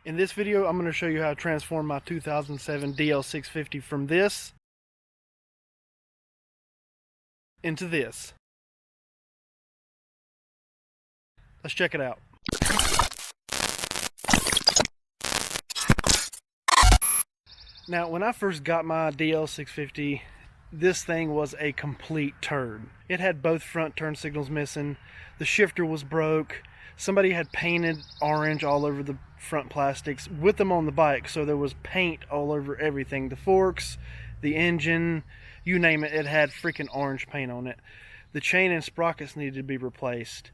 In this video, I'm going to show you how to transform my 2007 DL650 from this into this. Let's check it out. Now, when I first got my DL650, this thing was a complete turd. It had both front turn signals missing, the shifter was broke, somebody had painted orange all over the front plastics with them on the bike, so there was paint all over everything. The forks, the engine, you name it, it had freaking orange paint on it. The chain and sprockets needed to be replaced.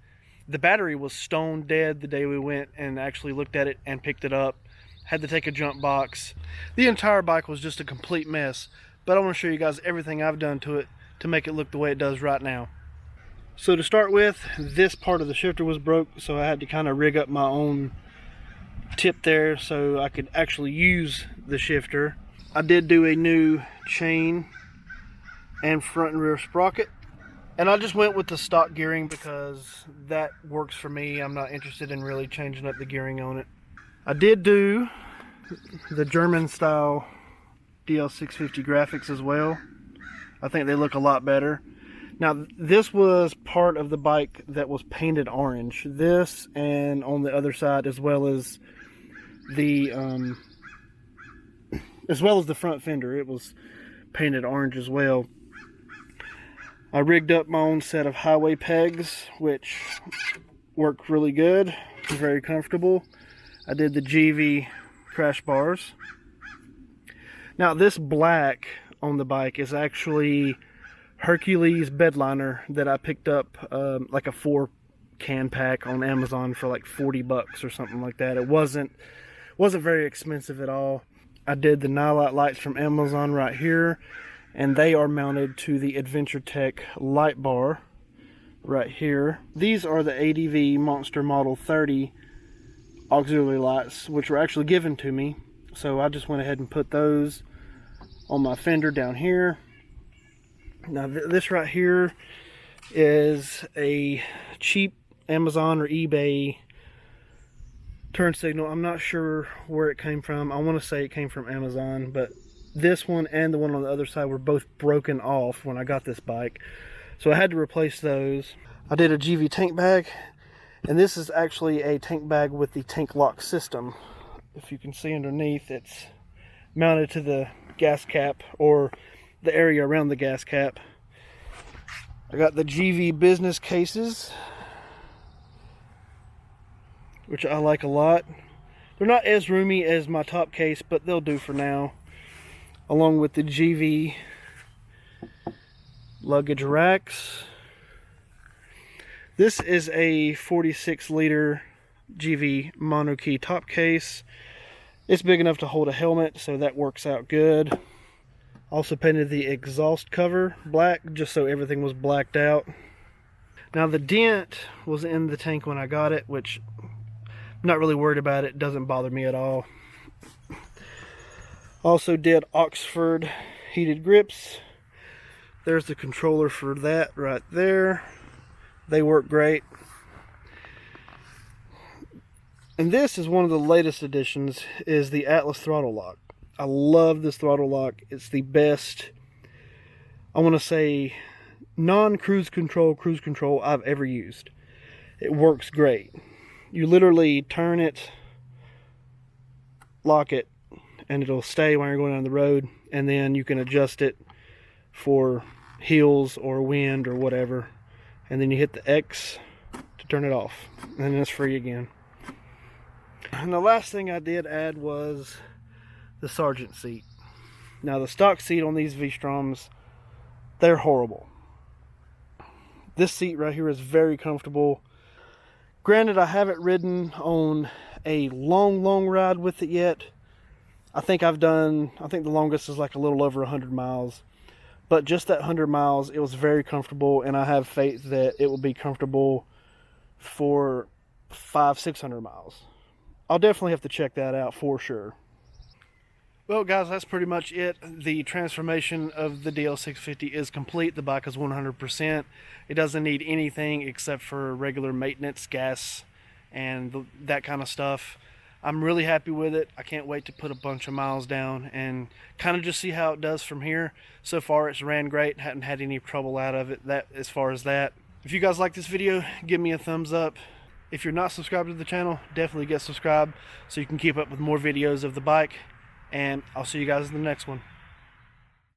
The battery was stone dead the day we went and actually looked at it and picked it up. Had to take a jump box. The entire bike was just a complete mess, but I want to show you guys everything I've done to it to make it look the way it does right now. So to start with, this part of the shifter was broke, so I had to kind of rig up my own tip there so I could actually use the shifter. I did do a new chain and front and rear sprocket, and I just went with the stock gearing because that works for me. I'm not interested in really changing up the gearing on it. I did do the German style DL650 graphics as well. I think they look a lot better. Now, this was part of the bike that was painted orange. This, and on the other side, as well as the front fender, it was painted orange as well. I rigged up my own set of highway pegs, which worked really good, very comfortable. I did the GV crash bars. Now, this black on the bike is actually Hercules bed liner that I picked up like a 4-can pack on Amazon for like 40 bucks or something like that. It wasn't very expensive at all. I did the nightlight lights from Amazon right here, and they are mounted to the Adventure Tech light bar right here. These are the ADV Monster Model 30 auxiliary lights, which were actually given to me, so I just went ahead and put those on my fender down here. Now this right here is a cheap Amazon or eBay turn signal. I'm not sure where it came from. I want to say it came from Amazon, but this one and the one on the other side were both broken off when I got this bike, so I had to replace those. I did a GV tank bag, and this is actually a tank bag with the tank lock system. If you can see underneath, it's mounted to the gas cap, or the area around the gas cap. I got the GV business cases, which I like a lot. They're not as roomy as my top case, but they'll do for now. Along with the GV luggage racks. This is a 46-liter GV monokey top case. It's big enough to hold a helmet, so that works out good. Also painted the exhaust cover black, just so everything was blacked out. Now, the dent was in the tank when I got it, which I'm not really worried about. It doesn't bother me at all. Also did Oxford heated grips. There's the controller for that right there. They work great. And this is one of the latest additions, is the Atlas throttle lock. I love this throttle lock. It's the best, I want to say, non-cruise control I've ever used. It works great. You literally turn it, lock it, and it'll stay when you're going down the road, and then you can adjust it for hills or wind or whatever, and then you hit the X to turn it off, and then it's free again. And the last thing I did add was the Sergeant seat. Now, the stock seat on these Vstroms, they're horrible. This seat right here is very comfortable. Granted, I haven't ridden on a long ride with it yet. I think the longest is like a little over 100 miles. But just that 100 miles, it was very comfortable, and I have faith that it will be comfortable for 500-600 miles. I'll definitely have to check that out for sure. Well, guys, that's pretty much it. The transformation of the DL650 is complete. The bike is 100%. It doesn't need anything except for regular maintenance, gas, and that kind of stuff. I'm really happy with it. I can't wait to put a bunch of miles down and kind of just see how it does from here. So far it's ran great, haven't had any trouble out of it as far as that. If you guys like this video, give me a thumbs up. If you're not subscribed to the channel, definitely get subscribed so you can keep up with more videos of the bike, and I'll see you guys in the next one.